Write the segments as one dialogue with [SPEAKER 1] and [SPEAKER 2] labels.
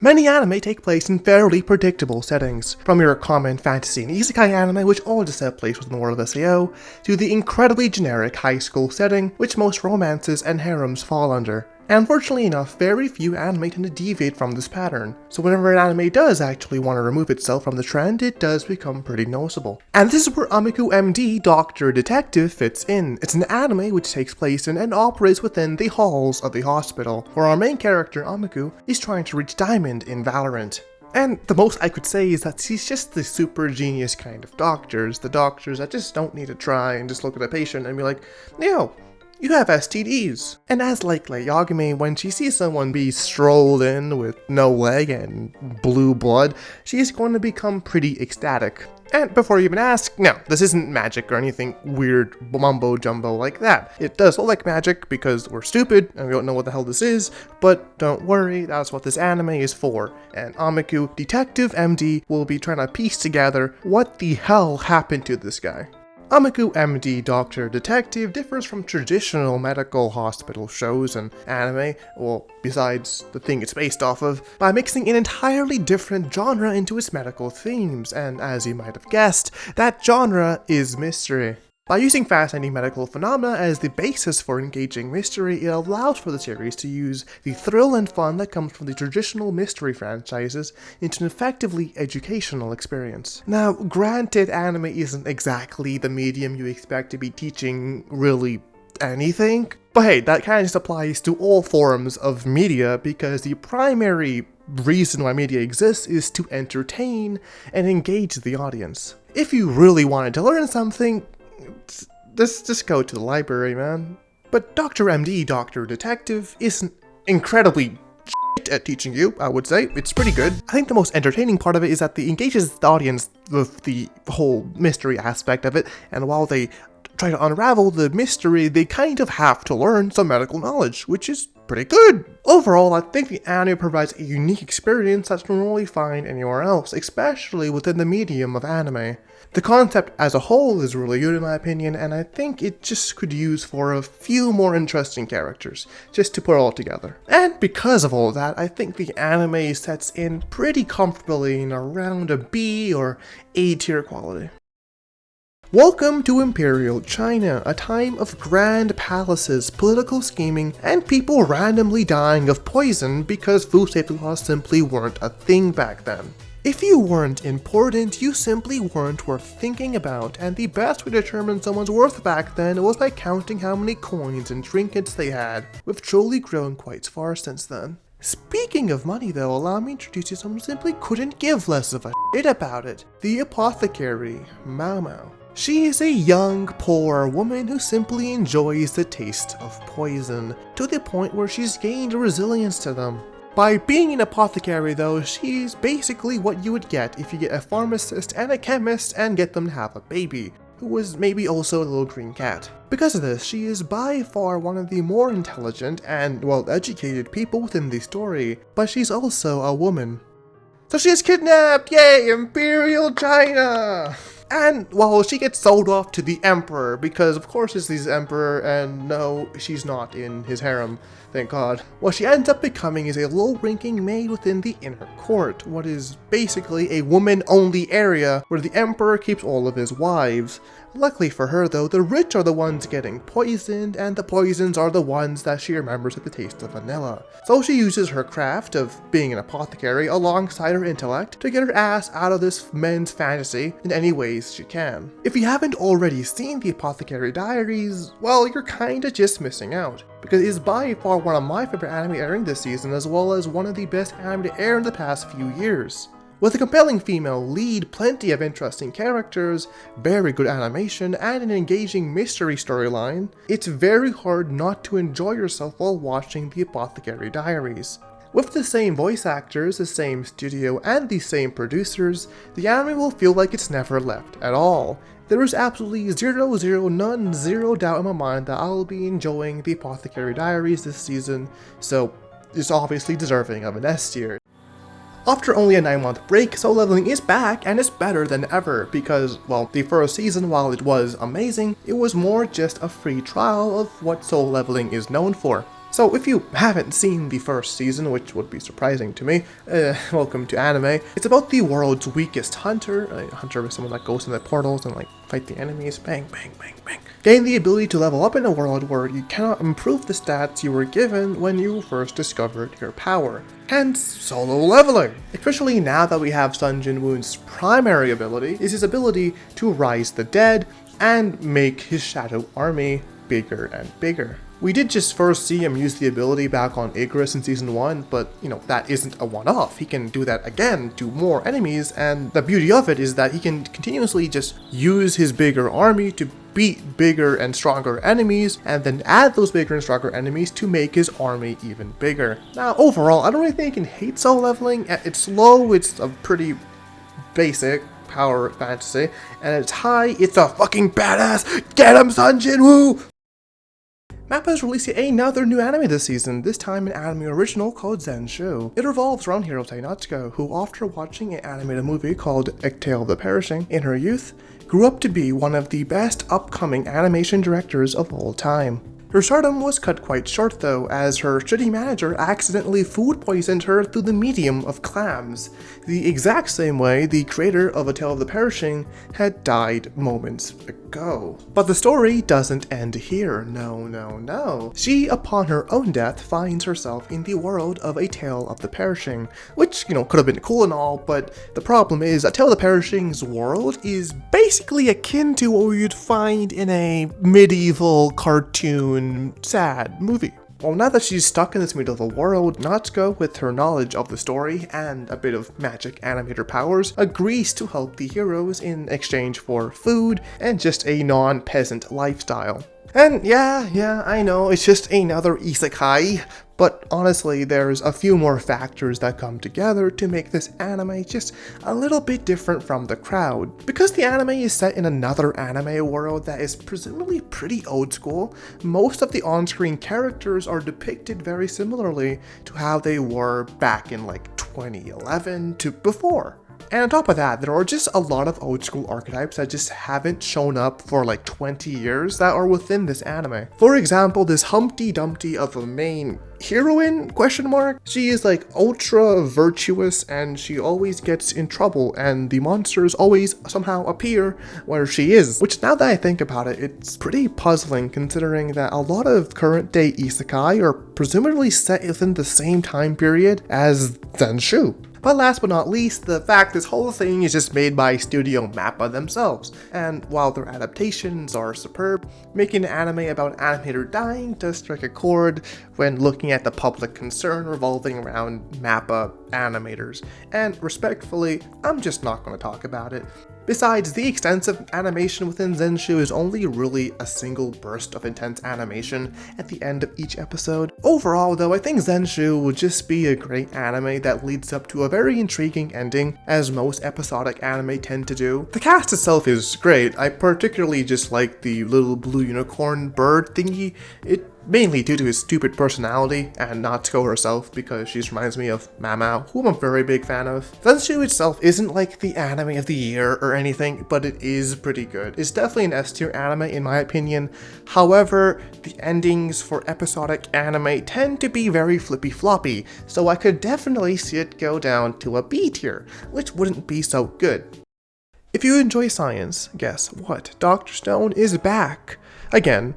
[SPEAKER 1] Many anime take place in fairly predictable settings, from your common fantasy and isekai anime which all just set place within the world of SAO, to the incredibly generic high school setting which most romances and harems fall under. And unfortunately enough, very few anime tend to deviate from this pattern, so whenever an anime does actually want to remove itself from the trend, it does become pretty noticeable. And this is where Ameku M.D, Doctor Detective fits in. It's an anime which takes place in and operates within the halls of the hospital, where our main character, Ameku, is trying to reach Diamond in Valorant. And the most I could say is that he's just the super genius kind of doctors, the doctors that just don't need to try and just look at a patient and be like, yo, you have STDs. And as like Yagami, when she sees someone be strolled in with no leg and blue blood, she's going to become pretty ecstatic. And before you even ask, no, this isn't magic or anything weird mumbo jumbo like that. It does look like magic because we're stupid and we don't know what the hell this is, but don't worry, that's what this anime is for. And Ameku, Detective M.D, will be trying to piece together what the hell happened to this guy. Ameku M.D. Doctor Detective differs from traditional medical hospital shows and anime, well, besides the thing it's based off of, by mixing an entirely different genre into its medical themes, and as you might have guessed, that genre is mystery. By using fascinating medical phenomena as the basis for engaging mystery, it allows for the series to use the thrill and fun that comes from the traditional mystery franchises into an effectively educational experience. Now, granted, anime isn't exactly the medium you expect to be teaching really anything, but hey, that kind of just applies to all forms of media because the primary reason why media exists is to entertain and engage the audience. If you really wanted to learn something, just go to the library, man. But Dr. M.D. Doctor Detective isn't incredibly shit at teaching you, I would say. It's pretty good. I think the most entertaining part of it is that it engages the audience with the whole mystery aspect of it, and while they try to unravel the mystery, they kind of have to learn some medical knowledge, which is pretty good. Overall, I think the anime provides a unique experience that you can really find anywhere else, especially within the medium of anime. The concept as a whole is really good in my opinion, and I think it just could use for a few more interesting characters, just to put it all together. And because of all that, I think the anime sets in pretty comfortably in around a B or A tier quality. Welcome to Imperial China, a time of grand palaces, political scheming, and people randomly dying of poison because food safety laws simply weren't a thing back then. If you weren't important, you simply weren't worth thinking about, and the best way to determine someone's worth back then was by counting how many coins and trinkets they had, with truly grown quite far since then. Speaking of money though, allow me to introduce you to someone who simply couldn't give less of a shit about it. The Apothecary, MaoMao. She is a young, poor woman who simply enjoys the taste of poison, to the point where she's gained resilience to them. By being an apothecary though, she's basically what you would get if you get a pharmacist and a chemist and get them to have a baby, who was maybe also a little green cat. Because of this, she is by far one of the more intelligent and well-educated people within the story, but she's also a woman. So she is kidnapped! Yay, Imperial China! And, well, she gets sold off to the Emperor, because of course he's the Emperor, and no, she's not in his harem, thank God. What she ends up becoming is a low-ranking maid within the inner court, what is basically a woman-only area where the Emperor keeps all of his wives. Luckily for her though, the rich are the ones getting poisoned, and the poisons are the ones that she remembers with the taste of vanilla. So she uses her craft of being an apothecary alongside her intellect to get her ass out of this men's fantasy in any ways she can. If you haven't already seen the Apothecary Diaries, well, you're kinda just missing out, because it is by far one of my favorite anime airing this season, as well as one of the best anime to air in the past few years. With a compelling female lead, plenty of interesting characters, very good animation, and an engaging mystery storyline, it's very hard not to enjoy yourself while watching the Apothecary Diaries. With the same voice actors, the same studio, and the same producers, the anime will feel like it's never left at all. There is absolutely zero doubt in my mind that I'll be enjoying the Apothecary Diaries this season, so it's obviously deserving of an S tier. After only a 9-month break, Solo Leveling is back and is better than ever because, well, the first season, while it was amazing, it was more just a free trial of what Solo Leveling is known for. So if you haven't seen the first season, which would be surprising to me, welcome to anime. It's about the world's weakest hunter. A hunter is someone that goes in the portals and like fight the enemies, bang, bang, bang, bang. Gain the ability to level up in a world where you cannot improve the stats you were given when you first discovered your power. Hence, solo leveling. Especially now that we have Jin-Woo's primary ability is his ability to rise the dead and make his shadow army bigger and bigger. We did just first see him use the ability back on Icarus in Season 1, but, that isn't a one-off. He can do that again to more enemies, and the beauty of it is that he can continuously just use his bigger army to beat bigger and stronger enemies, and then add those bigger and stronger enemies to make his army even bigger. Now, overall, I don't really think I can hate solo leveling. It's low, it's a pretty basic power fantasy, and it's high, it's a fucking badass! Get him, Jin-Woo! Mappa is releasing another new anime this season, this time an anime original called Zenshuu. It revolves around hero Natsuko, who after watching an animated movie called A Tale of the Perishing in her youth, grew up to be one of the best upcoming animation directors of all time. Her stardom was cut quite short though, as her shitty manager accidentally food poisoned her through the medium of clams, the exact same way the creator of A Tale of the Perishing had died moments ago. But the story doesn't end here, no. She, upon her own death, finds herself in the world of A Tale of the Perishing, which, could have been cool and all, but the problem is A Tale of the Perishing's world is basically akin to what you'd find in a medieval cartoon sad movie. Well, now that she's stuck in this medieval world, Natsuko, with her knowledge of the story and a bit of magic animator powers, agrees to help the heroes in exchange for food and just a non-peasant lifestyle. And yeah, I know, it's just another isekai, but honestly, there's a few more factors that come together to make this anime just a little bit different from the crowd. Because the anime is set in another anime world that is presumably pretty old school, most of the on-screen characters are depicted very similarly to how they were back in like 2011 to before. And on top of that, there are just a lot of old school archetypes that just haven't shown up for like 20 years that are within this anime. For example, this Humpty Dumpty of a main heroine, ? She is like ultra virtuous and she always gets in trouble and the monsters always somehow appear where she is. Which now that I think about it, it's pretty puzzling considering that a lot of current day isekai are presumably set within the same time period as Zenshuu. But last but not least, the fact this whole thing is just made by Studio Mappa themselves, and while their adaptations are superb, making an anime about an animator dying does strike a chord when looking at the public concern revolving around Mappa animators, and respectfully, I'm just not going to talk about it. Besides, the extensive animation within Zenshuu is only really a single burst of intense animation at the end of each episode. Overall though, I think Zenshuu would just be a great anime that leads up to a very intriguing ending, as most episodic anime tend to do. The cast itself is great. I particularly just like the little blue unicorn bird thingy. Mainly due to his stupid personality, and Natsuko herself, because she reminds me of MaoMao, who I'm a very big fan of. Zenshuu itself isn't like the anime of the year or anything, but it is pretty good. It's definitely an S-tier anime in my opinion. However, the endings for episodic anime tend to be very flippy-floppy, so I could definitely see it go down to a B tier, which wouldn't be so good. If you enjoy science, guess what? Dr. Stone is back. Again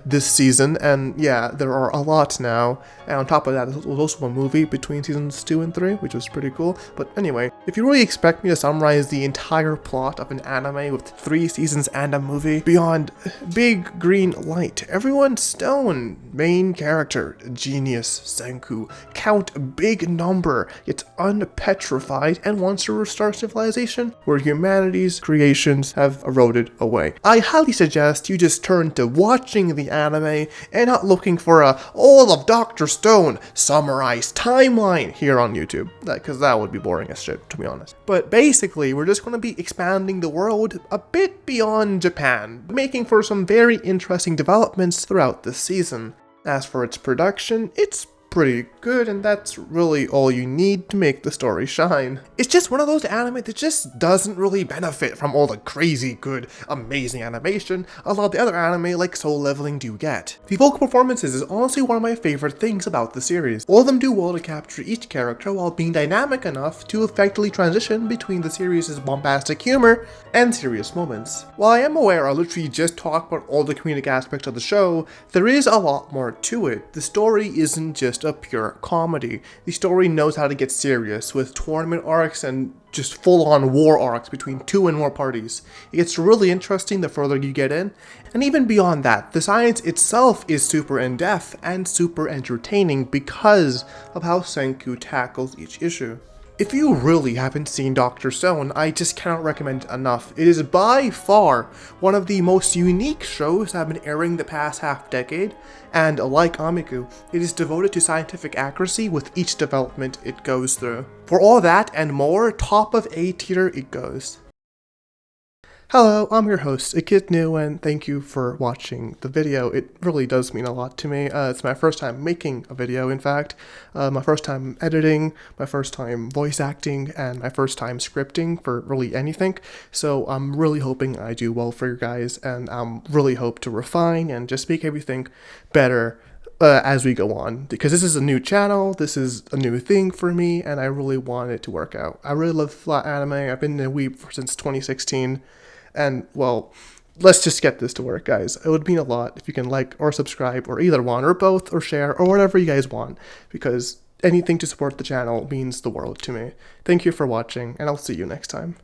[SPEAKER 1] this season, and yeah, there are a lot now, and on top of that, there was also a movie between seasons 2 and 3, which was pretty cool. But anyway, if you really expect me to summarize the entire plot of an anime with 3 seasons and a movie, beyond big green light, everyone's stone, main character, genius, Senku, count big number, gets unpetrified and wants to restart civilization where humanity's creations have eroded away. I highly suggest you just turn to watching the anime and not looking for a all of Dr. Stone summarized timeline here on YouTube, because that would be boring as shit, to be honest. But basically, we're just going to be expanding the world a bit beyond Japan, making for some very interesting developments throughout this season. As for its production, it's pretty good, and that's really all you need to make the story shine. It's just one of those anime that just doesn't really benefit from all the crazy good, amazing animation a lot of the other anime like Soul Leveling do get. The vocal performances is honestly one of my favorite things about the series. All of them do well to capture each character while being dynamic enough to effectively transition between the series' bombastic humor and serious moments. While I am aware I literally just talked about all the comedic aspects of the show, there is a lot more to it. The story isn't just a pure comedy. The story knows how to get serious with tournament arcs and just full-on war arcs between two and more parties. It gets really interesting the further you get in, and even beyond that, the science itself is super in-depth and super entertaining because of how Senku tackles each issue. If you really haven't seen Dr. Stone, I just cannot recommend it enough. It is by far one of the most unique shows that have been airing the past half decade, and like Ameku, it is devoted to scientific accuracy with each development it goes through. For all that and more, top of A tier it goes. Hello, I'm your host, New, and thank you for watching the video. It really does mean a lot to me. It's my first time making a video, in fact. My first time editing, my first time voice acting, and my first time scripting for really anything. So I'm really hoping I do well for you guys, and really hope to refine and just make everything better as we go on, because this is a new channel, this is a new thing for me, and I really want it to work out. I really love flat anime. I've been in Weeb since 2016. And, well, let's just get this to work, guys. It would mean a lot if you can like or subscribe or either one or both or share or whatever you guys want, because anything to support the channel means the world to me. Thank you for watching, and I'll see you next time.